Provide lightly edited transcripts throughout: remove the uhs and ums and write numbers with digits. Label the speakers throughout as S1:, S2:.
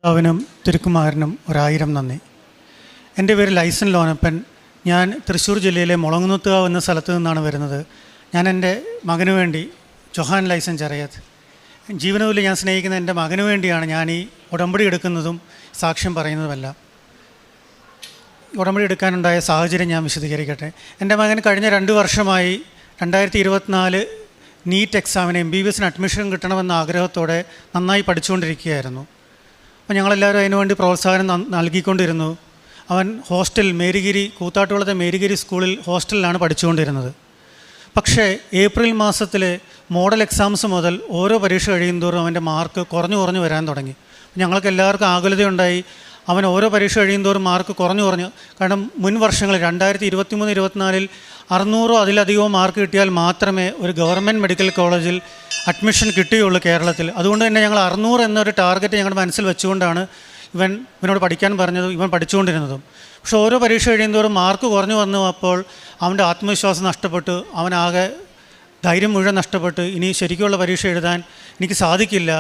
S1: അവനും തിരുക്കുമാരനും 1000 നന്ദി. എൻ്റെ പേര് ലൈസൻ ലോനപ്പൻ. ഞാൻ തൃശ്ശൂർ ജില്ലയിലെ മുളങ്ങുന്നത്തുകാവ് എന്ന സ്ഥലത്ത് നിന്നാണ് വരുന്നത്. ഞാൻ എൻ്റെ മകനു വേണ്ടി, ജൊഹാൻ ലൈസൻ ചെറിയത്, ജീവനത്തിൽ ഞാൻ സ്നേഹിക്കുന്ന എൻ്റെ മകനു വേണ്ടിയാണ് ഞാൻ ഈ ഉടമ്പടി എടുക്കുന്നതും സാക്ഷ്യം പറയുന്നതുമെല്ലാം. ഉടമ്പടി എടുക്കാനുണ്ടായ സാഹചര്യം ഞാൻ വിശദീകരിക്കട്ടെ. എൻ്റെ മകൻ കഴിഞ്ഞ 2 വർഷമായി 2024 നീറ്റ് എക്സാമിന് MBBS അഡ്മിഷൻ കിട്ടണമെന്ന ആഗ്രഹത്തോടെ നന്നായി പഠിച്ചുകൊണ്ടിരിക്കുകയായിരുന്നു. അപ്പോൾ ഞങ്ങളെല്ലാവരും അതിനുവേണ്ടി പ്രോത്സാഹനം നൽകിക്കൊണ്ടിരുന്നു. അവൻ മേരിഗിരി, കൂത്താട്ടുകുളത്തെ മേരിഗിരി സ്കൂളിൽ ഹോസ്റ്റലിലാണ് പഠിച്ചുകൊണ്ടിരുന്നത്. പക്ഷേ ഏപ്രിൽ മാസത്തിലെ മോഡൽ എക്സാംസ് മുതൽ ഓരോ പരീക്ഷ കഴിയുന്തോറും അവൻ്റെ മാർക്ക് കുറഞ്ഞു വരാൻ തുടങ്ങി. ഞങ്ങൾക്ക് എല്ലാവർക്കും ആകുലതയുണ്ടായി. അവൻ ഓരോ പരീക്ഷ കഴിയുന്തോറും മാർക്ക് കുറഞ്ഞു. കാരണം മുൻ വർഷങ്ങളിൽ 2023-24 600 അതിലധികമോ മാർക്ക് കിട്ടിയാൽ മാത്രമേ ഒരു ഗവൺമെൻറ് മെഡിക്കൽ കോളേജിൽ അഡ്മിഷൻ കിട്ടുകയുള്ളൂ കേരളത്തിൽ. അതുകൊണ്ട് തന്നെ ഞങ്ങൾ 600 എന്നൊരു ടാർഗറ്റ് ഞങ്ങളുടെ മനസ്സിൽ വെച്ചുകൊണ്ടാണ് ഇവനോട് പഠിക്കാൻ പറഞ്ഞതും ഇവൻ പഠിച്ചുകൊണ്ടിരുന്നതും. പക്ഷെ ഓരോ പരീക്ഷ കഴിയുന്തോറും മാർക്ക് കുറഞ്ഞു വന്നപ്പോൾ അവൻ്റെ ആത്മവിശ്വാസം നഷ്ടപ്പെട്ടു. അവനാകെ ധൈര്യം മുഴുവൻ നഷ്ടപ്പെട്ട് ഇനി ശരിക്കുള്ള പരീക്ഷ എഴുതാൻ എനിക്ക് സാധിക്കില്ല,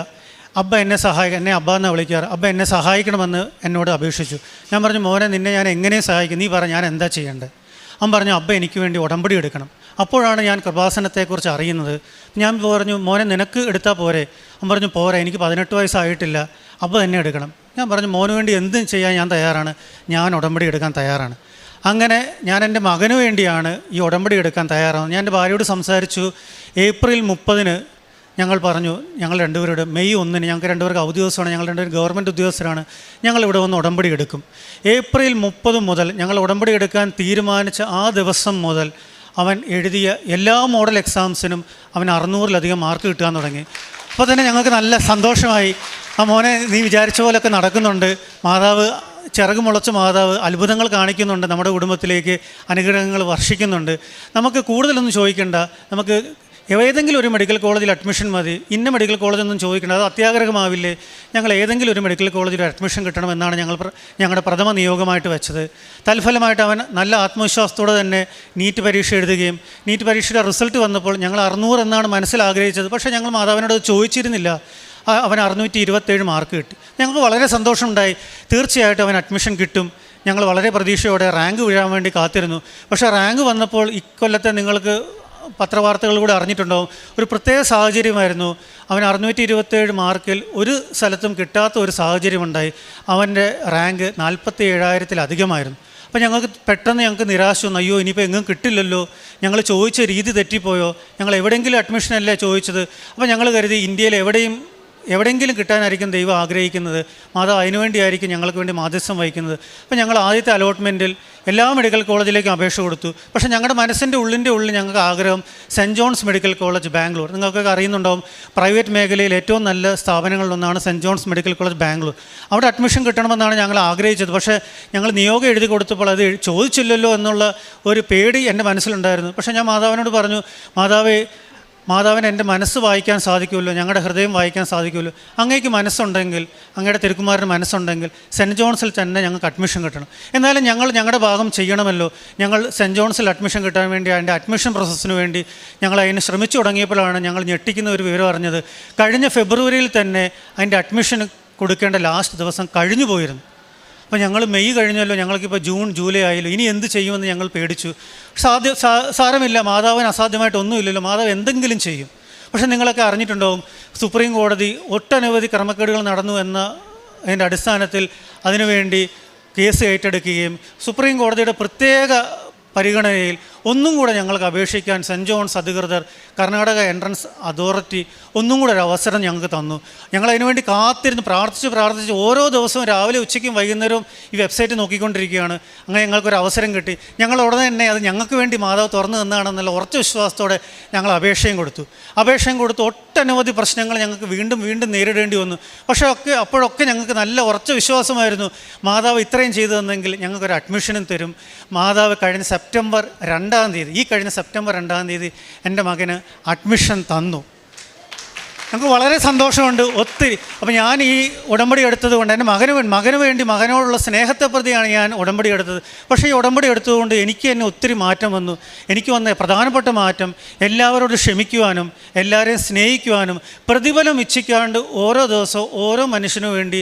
S1: അബ്ബ എന്നെ എന്നെ അബ്ബ എന്നാണ് വിളിക്കാറ്, അബ്ബ എന്നെ സഹായിക്കണമെന്ന് എന്നോട് അപേക്ഷിച്ചു. ഞാൻ പറഞ്ഞു, മോനെ നിന്നെ ഞാൻ എങ്ങനെ സഹായിക്കും, നീ പറ ഞാൻ എന്താ ചെയ്യേണ്ടത്? അവൻ പറഞ്ഞു, അബ്ബ എനിക്ക് വേണ്ടി ഉടമ്പടി എടുക്കണം. അപ്പോഴാണ് ഞാൻ കൃപാസനത്തെക്കുറിച്ച് അറിയുന്നത്. ഞാൻ പറഞ്ഞു, മോനെ നിനക്ക് എടുത്താൽ പോരെ? അവൻ പറഞ്ഞു, പോരാ, എനിക്ക് 18 വയസ്സായിട്ടില്ല, അബ്ബ തന്നെ എടുക്കണം. ഞാൻ പറഞ്ഞു, മോന് വേണ്ടി എന്തും ചെയ്യാൻ ഞാൻ തയ്യാറാണ്, ഞാൻ ഉടമ്പടി എടുക്കാൻ തയ്യാറാണ്. അങ്ങനെ ഞാൻ എൻ്റെ മകന് വേണ്ടിയാണ് ഈ ഉടമ്പടി എടുക്കാൻ തയ്യാറാവുന്നത്. ഞാൻ എൻ്റെ ഭാര്യയോട് സംസാരിച്ചു. ഏപ്രിൽ 30 ഞങ്ങൾ പറഞ്ഞു, ഞങ്ങൾ രണ്ടുപേരുടെ മെയ് 1 ഞങ്ങൾക്ക് രണ്ടുപേർക്ക് അവധി ദിവസമാണ്, ഞങ്ങൾ രണ്ടുപേരും ഗവൺമെൻറ് ഉദ്യോഗസ്ഥരാണ്, ഞങ്ങളിവിടെ വന്ന് ഉടമ്പടി എടുക്കും. ഏപ്രിൽ 30 മുതൽ ഞങ്ങൾ ഉടമ്പടി എടുക്കാൻ തീരുമാനിച്ച ആ ദിവസം മുതൽ അവൻ എഴുതിയ എല്ലാ മോഡൽ എക്സാംസിനും അവൻ 600-ലധികം മാർക്ക് കിട്ടാൻ തുടങ്ങി. അപ്പോൾ തന്നെ ഞങ്ങൾക്ക് നല്ല സന്തോഷമായി. ആ മോനെ, നീ വിചാരിച്ച പോലൊക്കെ നടക്കുന്നുണ്ട്, മാതാവ് ചിറക് മുളച്ച മാതാവ് അത്ഭുതങ്ങൾ കാണിക്കുന്നുണ്ട്, നമ്മുടെ കുടുംബത്തിലേക്ക് അനുഗ്രഹങ്ങൾ വർഷിക്കുന്നുണ്ട്. നമുക്ക് കൂടുതലൊന്നും ചോദിക്കേണ്ട, നമുക്ക് ഏതെങ്കിലും ഒരു മെഡിക്കൽ കോളേജിൽ അഡ്മിഷൻ മതി, ഇന്ന മെഡിക്കൽ കോളേജൊന്നും ചോദിക്കേണ്ട, അത് അത്യാഗ്രഹമാവില്ലേ? ഞങ്ങൾ ഏതെങ്കിലും ഒരു മെഡിക്കൽ കോളേജിൽ അഡ്മിഷൻ കിട്ടണമെന്നാണ് ഞങ്ങളുടെ പ്രഥമ നിയോഗമായിട്ട് വെച്ചത്. തൽഫലമായിട്ട് അവൻ നല്ല ആത്മവിശ്വാസത്തോടെ തന്നെ നീറ്റ് പരീക്ഷ എഴുതുകയും നീറ്റ് പരീക്ഷയുടെ റിസൾട്ട് വന്നപ്പോൾ ഞങ്ങൾ 600 എന്നാണ് മനസ്സിലാഗ്രഹിച്ചത്. പക്ഷേ ഞങ്ങൾ മാതാവിനോട് ചോദിച്ചിരുന്നില്ല. അവൻ 627 മാർക്ക് കിട്ടി. ഞങ്ങൾക്ക് വളരെ സന്തോഷമുണ്ടായി. തീർച്ചയായിട്ടും അവൻ അഡ്മിഷൻ കിട്ടും. ഞങ്ങൾ വളരെ പ്രതീക്ഷയോടെ റാങ്ക് വീഴാൻ വേണ്ടി കാത്തിരുന്നു. പക്ഷേ റാങ്ക് വന്നപ്പോൾ ഇക്കൊല്ലത്തെ നിങ്ങൾക്ക് പത്രവാർത്തകൾ കൂടെ അറിഞ്ഞിട്ടുണ്ടാവും, ഒരു പ്രത്യേക സാഹചര്യമായിരുന്നു. അവൻ 627 മാർക്കിൽ ഒരു സ്ഥലത്തും കിട്ടാത്ത ഒരു സാഹചര്യമുണ്ടായി. അവൻ്റെ റാങ്ക് 47,000-ലധികമായിരുന്നു. അപ്പോൾ ഞങ്ങൾക്ക് നിരാശ വന്നു. അയ്യോ, ഇനിയിപ്പോൾ എങ്ങും കിട്ടില്ലല്ലോ, ഞങ്ങൾ ചോദിച്ച രീതി തെറ്റിപ്പോയോ, ഞങ്ങൾ എവിടെയെങ്കിലും അഡ്മിഷനല്ലേ ചോദിച്ചത്. അപ്പോൾ ഞങ്ങൾ കരുതി ഇന്ത്യയിൽ എവിടെയെങ്കിലും കിട്ടാനായിരിക്കും ദൈവം ആഗ്രഹിക്കുന്നത്, മാതാവ് അതിനുവേണ്ടിയായിരിക്കും ഞങ്ങൾക്ക് വേണ്ടി മാധ്യസ്ഥം വഹിക്കുന്നത്. അപ്പോൾ ഞങ്ങൾ ആദ്യത്തെ അലോട്ട്മെൻറ്റിൽ എല്ലാ മെഡിക്കൽ കോളേജിലേക്കും അപേക്ഷ കൊടുത്തു. പക്ഷേ ഞങ്ങളുടെ മനസ്സിൻ്റെ ഉള്ളിൽ ഞങ്ങൾക്ക് ആഗ്രഹം Saint John's medical college Bangalore, നിങ്ങൾക്കൊക്കെ അറിയുന്നുണ്ടാവും, പ്രൈവറ്റ് മേഖലയിൽ ഏറ്റവും നല്ല സ്ഥാപനങ്ങളിലൊന്നാണ് Saint John's medical college Bangalore. അവിടെ അഡ്മിഷൻ കിട്ടണമെന്നാണ് ഞങ്ങൾ ആഗ്രഹിച്ചത്. പക്ഷേ ഞങ്ങൾ നിയോഗം എഴുതി കൊടുത്തപ്പോൾ അത് ചോദിച്ചില്ലല്ലോ എന്നുള്ള ഒരു പേടി എൻ്റെ മനസ്സിലുണ്ടായിരുന്നു. പക്ഷേ ഞാൻ മാതാവിനോട് പറഞ്ഞു, മാതാവിന് എൻ്റെ മനസ്സ് വായിക്കാൻ സാധിക്കുമല്ലോ, ഞങ്ങളുടെ ഹൃദയം വായിക്കാൻ സാധിക്കുമല്ലോ, അങ്ങേക്ക് മനസ്സുണ്ടെങ്കിൽ, അങ്ങയുടെ തിരുക്കുമാരന് മനസ്സുണ്ടെങ്കിൽ സെൻറ്റ് ജോൺസിൽ തന്നെ ഞങ്ങൾക്ക് അഡ്മിഷൻ കിട്ടണം. എന്നാലും ഞങ്ങളുടെ ഭാഗം ചെയ്യണമല്ലോ. ഞങ്ങൾ സെൻറ്റ് ജോൺസിൽ അഡ്മിഷൻ കിട്ടാൻ വേണ്ടി അതിൻ്റെ അഡ്മിഷൻ പ്രോസസ്സിന് വേണ്ടി ഞങ്ങൾ അതിന് ശ്രമിച്ചു തുടങ്ങിയപ്പോഴാണ് ഞങ്ങൾ ഞെട്ടിക്കുന്ന ഒരു വിവരം അറിഞ്ഞത്. കഴിഞ്ഞ ഫെബ്രുവരിയിൽ തന്നെ അതിൻ്റെ അഡ്മിഷൻ കൊടുക്കേണ്ട ലാസ്റ്റ് ദിവസം കഴിഞ്ഞു പോയിരുന്നു. അപ്പോൾ ഞങ്ങൾ മെയ് കഴിഞ്ഞല്ലോ, ഞങ്ങൾക്കിപ്പോൾ ജൂൺ ജൂലൈ ആയല്ലോ, ഇനി എന്ത് ചെയ്യുമെന്ന് ഞങ്ങൾ പേടിച്ചു. സാരമില്ല, മാതാവിന് അസാധ്യമായിട്ടൊന്നുമില്ലല്ലോ, മാതാവ് എന്തെങ്കിലും ചെയ്യും. പക്ഷേ നിങ്ങളൊക്കെ അറിഞ്ഞിട്ടുണ്ടാവും, സുപ്രീം കോടതി ഒട്ടനവധി ക്രമക്കേടുകൾ നടന്നു അതിൻ്റെ അടിസ്ഥാനത്തിൽ അതിനുവേണ്ടി കേസ് ഏറ്റെടുക്കുകയും സുപ്രീം കോടതിയുടെ പ്രത്യേക പരിഗണനയിൽ ഒന്നും കൂടെ ഞങ്ങൾക്ക് അപേക്ഷിക്കാൻ സെൻറ്റ് ജോൺസ് അധികൃതർ, കർണാടക എൻട്രൻസ് അതോറിറ്റി ഒന്നും കൂടെ ഒരു അവസരം ഞങ്ങൾക്ക് തന്നു. ഞങ്ങൾ അതിനുവേണ്ടി കാത്തിരുന്ന് പ്രാർത്ഥിച്ച് ഓരോ ദിവസവും രാവിലെ ഉച്ചയ്ക്കും വൈകുന്നേരവും ഈ വെബ്സൈറ്റ് നോക്കിക്കൊണ്ടിരിക്കുകയാണ്. അങ്ങനെ ഞങ്ങൾക്കൊരു അവസരം കിട്ടി. ഞങ്ങൾ ഉടനെ തന്നെ അത് ഞങ്ങൾക്ക് വേണ്ടി മാതാവ് തുറന്നു തന്നതാണെന്നുള്ള ഉറച്ച വിശ്വാസത്തോടെ ഞങ്ങൾ അപേക്ഷയും കൊടുത്തു. ഒട്ടനവധി പ്രശ്നങ്ങൾ ഞങ്ങൾക്ക് വീണ്ടും നേരിടേണ്ടി വന്നു. പക്ഷേ അപ്പോഴൊക്കെ ഞങ്ങൾക്ക് നല്ല ഉറച്ച വിശ്വാസമായിരുന്നു, മാതാവ് ഇത്രയും ചെയ്തു തന്നെങ്കിൽ ഞങ്ങൾക്കൊരു അഡ്മിഷനും തരും. മാതാവ് കഴിഞ്ഞ സെപ്റ്റംബർ 2 എൻ്റെ മകന് അഡ്മിഷൻ തന്നു. ഞങ്ങൾക്ക് വളരെ സന്തോഷമുണ്ട്, ഒത്തിരി. അപ്പോൾ ഞാൻ ഈ ഉടമ്പടി എടുത്തത് കൊണ്ട് എൻ്റെ മകന് വേണ്ടി മകനോടുള്ള സ്നേഹത്തെ പ്രതിയാണ് ഞാൻ ഉടമ്പടി എടുത്തത്. പക്ഷേ ഈ ഉടമ്പടി എടുത്തതുകൊണ്ട് എനിക്ക് തന്നെ ഒത്തിരി മാറ്റം വന്നു. എനിക്ക് വന്ന പ്രധാനപ്പെട്ട മാറ്റം എല്ലാവരോടും ക്ഷമിക്കുവാനും എല്ലാവരെയും സ്നേഹിക്കുവാനും പ്രതിഫലം ഇച്ഛിക്കാണ്ട് ഓരോ ദിവസവും ഓരോ മനുഷ്യനു വേണ്ടി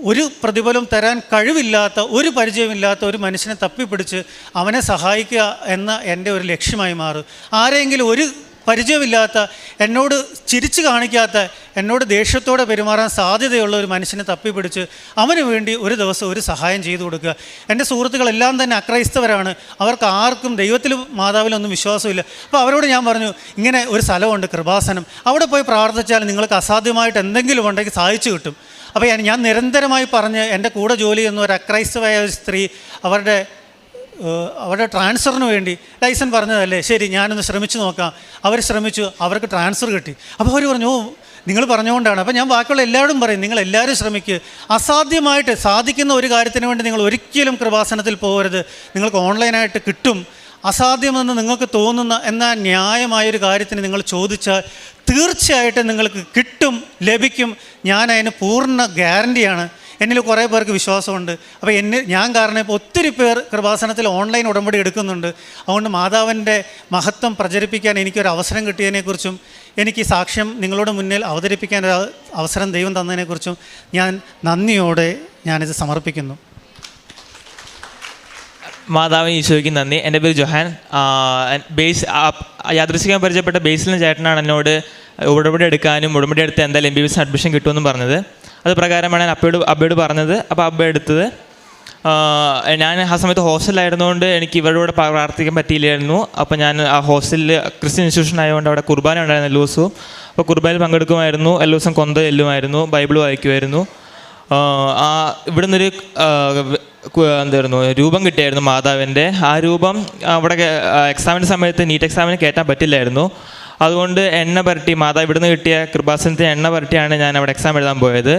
S1: ഒരു പ്രതിഫലം തരാൻ കഴിവില്ലാത്ത, ഒരു പരിചയമില്ലാത്ത ഒരു മനുഷ്യനെ തപ്പിപ്പിടിച്ച് അവനെ സഹായിക്കുക എന്ന എൻ്റെ ഒരു ലക്ഷ്യമായി മാറും. ആരെങ്കിലും ഒരു പരിചയമില്ലാത്ത, എന്നോട് ചിരിച്ചു കാണിക്കാത്ത, എന്നോട് ദേഷ്യത്തോടെ പെരുമാറാൻ സാധ്യതയുള്ള ഒരു മനുഷ്യനെ തപ്പിപ്പിടിച്ച് അവന് വേണ്ടി ഒരു ദിവസം ഒരു സഹായം ചെയ്തു കൊടുക്കുക. എൻ്റെ സുഹൃത്തുക്കളെല്ലാം തന്നെ അക്രൈസ്തവരാണ്. അവർക്ക് ആർക്കും ദൈവത്തിലും മാതാവിലൊന്നും വിശ്വാസമില്ല. അപ്പോൾ അവരോട് ഞാൻ പറഞ്ഞു, ഇങ്ങനെ ഒരു സ്ഥലമുണ്ട് കൃപാസനം, അവിടെ പോയി പ്രാർത്ഥിച്ചാൽ നിങ്ങൾക്ക് അസാധ്യമായിട്ട് എന്തെങ്കിലും ഉണ്ടെങ്കിൽ സാധിച്ചു കിട്ടും. അപ്പോൾ ഞാൻ നിരന്തരമായി പറഞ്ഞ് എൻ്റെ കൂടെ ജോലി ചെയ്യുന്ന ഒരു അക്രൈസ്തവയായ ഒരു സ്ത്രീ അവരുടെ ട്രാൻസ്ഫറിന് വേണ്ടി ലൈസൻ പറഞ്ഞതല്ലേ, ശരി ഞാനൊന്ന് ശ്രമിച്ചു നോക്കാം. അവർ ശ്രമിച്ചു, അവർക്ക് ട്രാൻസ്ഫർ കിട്ടി. അപ്പോൾ അവർ പറഞ്ഞു, നിങ്ങൾ പറഞ്ഞുകൊണ്ടാണ്. അപ്പോൾ ഞാൻ ബാക്കിയുള്ള എല്ലാവരും പറയും, നിങ്ങൾ എല്ലാവരും ശ്രമിക്കുക. അസാധ്യമായിട്ട് സാധിക്കുന്ന ഒരു കാര്യത്തിന് വേണ്ടി നിങ്ങൾ ഒരിക്കലും കൃപാസനത്തിൽ പോകരുത്. നിങ്ങൾക്ക് ഓൺലൈനായിട്ട് കിട്ടും. അസാധ്യമെന്ന് നിങ്ങൾക്ക് തോന്നുന്ന എന്നാൽ ന്യായമായൊരു കാര്യത്തിന് നിങ്ങൾ ചോദിച്ചാൽ തീർച്ചയായിട്ടും നിങ്ങൾക്ക് കിട്ടും, ലഭിക്കും. ഞാൻ അതിന് പൂർണ്ണ ഗ്യാരണ്ടിയാണ്. എന്നിൽ കുറേ പേർക്ക് വിശ്വാസമുണ്ട്. അപ്പോൾ ഞാൻ കാരണം ഇപ്പോൾ ഒത്തിരി പേർ കൃപാസനത്തിൽ ഓൺലൈൻ ഉടമ്പടി എടുക്കുന്നുണ്ട്. അതുകൊണ്ട് മാതാവിൻ്റെ മഹത്വം പ്രചരിപ്പിക്കാൻ എനിക്കൊരു അവസരം കിട്ടിയതിനെക്കുറിച്ചും എനിക്ക് സാക്ഷ്യം നിങ്ങളുടെ മുന്നിൽ അവതരിപ്പിക്കാൻ ഒരു അവസരം ദൈവം തന്നതിനെക്കുറിച്ചും ഞാൻ നന്ദിയോടെ ഞാനിത് സമർപ്പിക്കുന്നു.
S2: മാതാവിന് ഈശോയ്ക്ക് നന്ദി. എൻ്റെ പേര് ജൊഹാൻ. യാദൃശ്ചികം പരിചയപ്പെട്ട ബേസിലിന് ചേട്ടനാണ് എന്നോട് ഉടമ്പടി എടുക്കാനും ഉടമ്പടി എടുത്ത് എന്തായാലും MBBS അഡ്മിഷൻ കിട്ടുമെന്നും പറഞ്ഞത്. അത് പ്രകാരമാണ് ഞാൻ അബ്ബയോട് പറഞ്ഞത്. അപ്പോൾ അബ്ബ എടുത്തത്. ഞാൻ ആ സമയത്ത് ഹോസ്റ്റലിലായിരുന്നുകൊണ്ട് എനിക്ക് ഇവരുടെ കൂടെ പ്രാർത്ഥിക്കാൻ പറ്റിയില്ലായിരുന്നു. അപ്പോൾ ഞാൻ ആ ഹോസ്റ്റലിൽ ക്രിസ്ത്യൻ ഇൻസ്റ്റിറ്റ്യൂഷൻ ആയതുകൊണ്ട് അവിടെ കുർബാന ഉണ്ടായിരുന്നു എല്ലാ ദിവസവും. അപ്പോൾ കുർബാനയിൽ പങ്കെടുക്കുമായിരുന്നു. എല്ലാ ദിവസം കൊന്ത ചെല്ലുമായിരുന്നു, ബൈബിൾ വായിക്കുമായിരുന്നു. ഇവിടെ നിന്നൊരു എന്തായിരുന്നു രൂപം കിട്ടിയായിരുന്നു മാതാവിൻ്റെ. ആ രൂപം അവിടെ എക്സാമിൻ്റെ സമയത്ത് നീറ്റ് എക്സാമിന് കയറ്റാൻ പറ്റില്ലായിരുന്നു. അതുകൊണ്ട് എണ്ണ പുരട്ടി മാതാവ് ഇവിടുന്ന് കിട്ടിയ കൃപാസനത്തിന് എണ്ണ പുരട്ടിയാണ് ഞാൻ അവിടെ എക്സാം എഴുതാൻ പോയത്.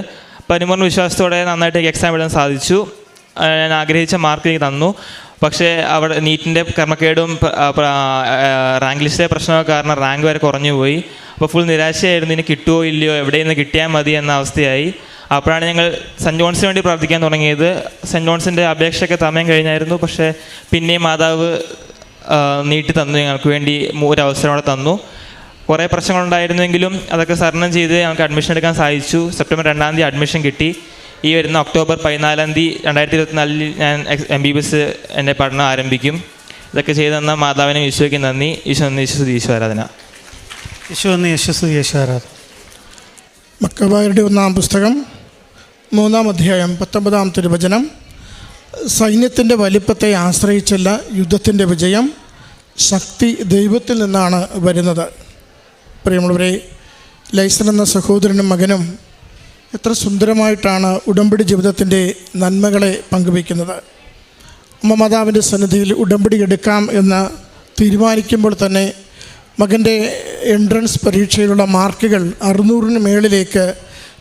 S2: പരിപൂർണ്ണ വിശ്വാസത്തോടെ നന്നായിട്ട് എക്സാം എഴുതാൻ സാധിച്ചു. ഞാൻ ആഗ്രഹിച്ച മാർക്ക് എനിക്ക് തന്നു. പക്ഷേ അവിടെ നീറ്റിൻ്റെ ക്രമക്കേടും റാങ്ക് ലിസ്റ്റിലെ പ്രശ്നമൊക്കെ കാരണം റാങ്ക് വരെ കുറഞ്ഞു പോയി. അപ്പോൾ ഫുൾ നിരാശയായിരുന്നു. ഇനി കിട്ടുമോ ഇല്ലയോ, എവിടെയിൽ നിന്ന് കിട്ടിയാൽ മതി എന്ന അവസ്ഥയായി. അപ്പോഴാണ് ഞങ്ങൾ സെൻറ്റ് ജോൺസിന് വേണ്ടി പ്രാർത്ഥിക്കാൻ തുടങ്ങിയത്. സെൻറ്റ് ജോൺസിൻ്റെ അപേക്ഷയൊക്കെ സമയം കഴിഞ്ഞായിരുന്നു. പക്ഷേ പിന്നെയും മാതാവ് നീട്ടി തന്നു, ഞങ്ങൾക്ക് വേണ്ടി ഒരു അവസരം അവിടെ തന്നു. കുറേ പ്രശ്നങ്ങളുണ്ടായിരുന്നെങ്കിലും അതൊക്കെ തരണം ചെയ്ത് ഞങ്ങൾക്ക് അഡ്മിഷൻ എടുക്കാൻ സാധിച്ചു. സെപ്റ്റംബർ 2-ാം തീയതി അഡ്മിഷൻ കിട്ടി. ഈ വരുന്ന ഒക്ടോബർ 14-ാം തീയതി 2024 ഞാൻ MBBS എൻ്റെ പഠനം ആരംഭിക്കും. ഇതൊക്കെ ചെയ്തു തന്ന മാതാവിനെ ഈശോയ്ക്ക് നന്ദി. ഈശ്വരാധന.
S3: മക്കബായരുടെ 1-ാം പുസ്തകം 3-ാം അധ്യായം 19-ാം തിരുവചനം. സൈന്യത്തിൻ്റെ വലിപ്പത്തെ ആശ്രയിച്ചല്ല യുദ്ധത്തിൻ്റെ വിജയം, ശക്തി ദൈവത്തിൽ നിന്നാണ് വരുന്നത്. പ്രിയമുള്ളവരെ, ലൈസൻ എന്ന സഹോദരനും മകനും എത്ര സുന്ദരമായിട്ടാണ് ഉടമ്പടി ജീവിതത്തിൻ്റെ നന്മകളെ പങ്കുവയ്ക്കുന്നത്. അമ്മ മാതാവിൻ്റെ സന്നിധിയിൽ ഉടമ്പടി എടുക്കാം എന്ന് തീരുമാനിക്കുമ്പോൾ തന്നെ മകൻ്റെ എൻട്രൻസ് പരീക്ഷയിലുള്ള മാർക്കുകൾ 600-ന് മേളിലേക്ക്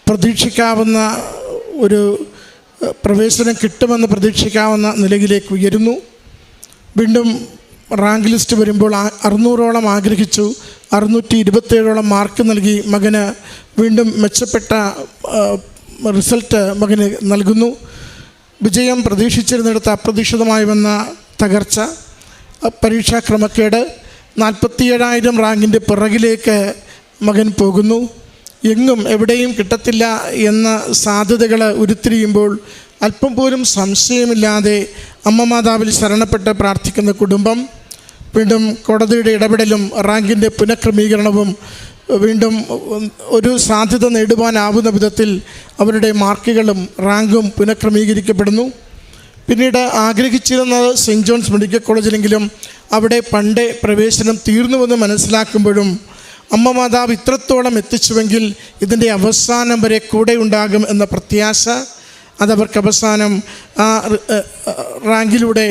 S3: പ്രതീക്ഷിക്കാവുന്ന ഒരു പ്രവേശനം കിട്ടുമെന്ന് പ്രതീക്ഷിക്കാവുന്ന നിലയിലേക്ക് ഉയരുന്നു. വീണ്ടും റാങ്ക് ലിസ്റ്റ് വരുമ്പോൾ 600-ഓളം ആഗ്രഹിച്ചു. 627-ഓളം മാർക്ക് നൽകി മകന് വീണ്ടും മെച്ചപ്പെട്ട റിസൾട്ട് മകന് നൽകുന്നു. വിജയം പ്രതീക്ഷിച്ചിരുന്നിടത്ത് അപ്രതീക്ഷിതമായി വന്ന തകർച്ച, പരീക്ഷാ ക്രമക്കേട്, 47,000 റാങ്കിൻ്റെ പിറകിലേക്ക് മകൻ പോകുന്നു. എങ്ങും എവിടെയും കിട്ടത്തില്ല എന്ന സാധ്യതകൾ ഉരുത്തിരിയുമ്പോൾ അല്പം പോലും സംശയമില്ലാതെ അമ്മ മാതാവിൽ ശരണപ്പെട്ട് പ്രാർത്ഥിക്കുന്ന കുടുംബം, വീണ്ടും കോടതിയുടെ ഇടപെടലും റാങ്കിൻ്റെ പുനഃക്രമീകരണവും വീണ്ടും ഒരു സാധ്യത നേടുവാനാവുന്ന വിധത്തിൽ അവരുടെ മാർക്കുകളും റാങ്കും പുനഃക്രമീകരിക്കപ്പെടുന്നു. പിന്നീട് ആഗ്രഹിച്ചിരുന്നത് സെൻറ്റ് ജോൺസ് മെഡിക്കൽ കോളേജിലെങ്കിലും അവിടെ പണ്ടേ പ്രവേശനം തീർന്നുവെന്ന് മനസ്സിലാക്കുമ്പോഴും അമ്മ മാതാവ് ഇത്രത്തോളം എത്തിച്ചുവെങ്കിൽ ഇതിൻ്റെ അവസാനം വരെ കൂടെ ഉണ്ടാകും എന്ന പ്രത്യാശ അതവർക്ക് അവസാനം ആ റാങ്കിലൂടെ,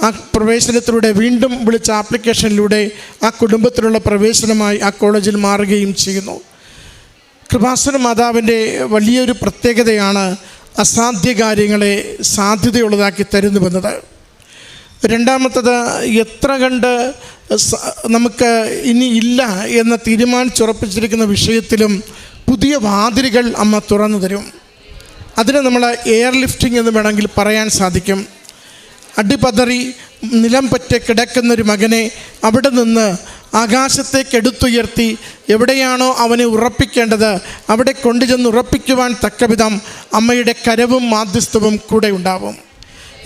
S3: ആ പ്രവേശനത്തിലൂടെ, വീണ്ടും വിളിച്ച ആപ്ലിക്കേഷനിലൂടെ ആ കുടുംബത്തിലുള്ള പ്രവേശനമായി ആ കോളേജിൽ മാറുകയും ചെയ്യുന്നു. കൃപാസന മാതാവിൻ്റെ വലിയൊരു പ്രത്യേകതയാണ് അസാധ്യ കാര്യങ്ങളെ സാധ്യതയുള്ളതാക്കി തരുന്നുവെന്നത്. രണ്ടാമത്തത്, എത്ര കണ്ട് നമുക്ക് ഇനി ഇല്ല എന്ന് തീരുമാനിച്ചുറപ്പിച്ചിരിക്കുന്ന വിഷയത്തിലും പുതിയ വാതിലുകൾ അമ്മ തുറന്നു തരും. അതിന് നമ്മൾ എയർ ലിഫ്റ്റിംഗ് എന്ന് വേണമെങ്കിൽ പറയാൻ സാധിക്കും. അടിപതറി നിലം പറ്റി കിടക്കുന്നൊരു മകനെ അവിടെ നിന്ന് ആകാശത്തേക്ക് എടുത്തുയർത്തി എവിടെയാണോ അവനെ ഉറപ്പിക്കേണ്ടത് അവിടെ കൊണ്ടുചെന്ന് ഉറപ്പിക്കുവാൻ തക്കവിധം അമ്മയുടെ കരവും മാധ്യസ്ഥവും കൂടെ ഉണ്ടാവും.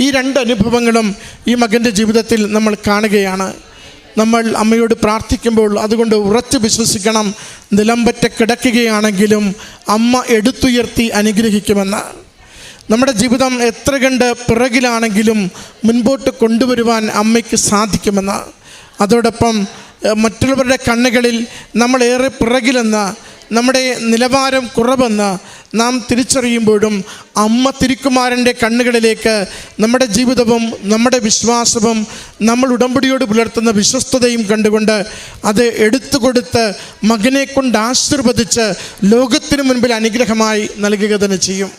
S3: ഈ രണ്ട് അനുഭവങ്ങളും ഈ മകൻ്റെ ജീവിതത്തിൽ നമ്മൾ കാണുകയാണ്. നമ്മൾ അമ്മയോട് പ്രാർത്ഥിക്കുമ്പോൾ അതുകൊണ്ട് ഉറച്ചു വിശ്വസിക്കണം, നിലംപറ്റ കിടക്കുകയാണെങ്കിലും അമ്മ എടുത്തുയർത്തി അനുഗ്രഹിക്കുമെന്ന്. നമ്മുടെ ജീവിതം എത്ര കണ്ട് പിറകിലാണെങ്കിലും മുൻപോട്ട് കൊണ്ടുവരുവാൻ അമ്മയ്ക്ക് സാധിക്കുമെന്ന്. അതോടൊപ്പം മറ്റുള്ളവരുടെ കണ്ണുകളിൽ നമ്മളേറെ പിറകിലെന്ന്, നമ്മുടെ നിലവാരം കുറവെന്ന് നാം തിരിച്ചറിയുമ്പോഴും അമ്മ തിരുക്കുമാരൻ്റെ കണ്ണുകളിലേക്ക് നമ്മുടെ ജീവിതവും നമ്മുടെ വിശ്വാസവും നമ്മൾ ഉടമ്പടിയോട് പുലർത്തുന്ന വിശ്വസ്തതയും കണ്ടുകൊണ്ട് അത് എടുത്തുകൊടുത്ത് മകനെ കൊണ്ട് ആശീർവദിച്ച് ലോകത്തിനു മുൻപിൽ അനുഗ്രഹമായി നൽകുക തന്നെ ചെയ്യും.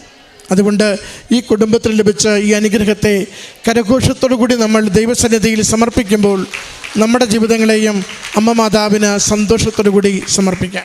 S3: അതുകൊണ്ട് ഈ കുടുംബത്തിൽ ലഭിച്ച ഈ അനുഗ്രഹത്തെ കരഘോഷത്തോടു കൂടി നമ്മൾ ദൈവസന്നിധിയിൽ സമർപ്പിക്കുമ്പോൾ നമ്മുടെ ജീവിതങ്ങളെയും അമ്മ മാതാവിന് സന്തോഷത്തോടു കൂടി സമർപ്പിക്കാം.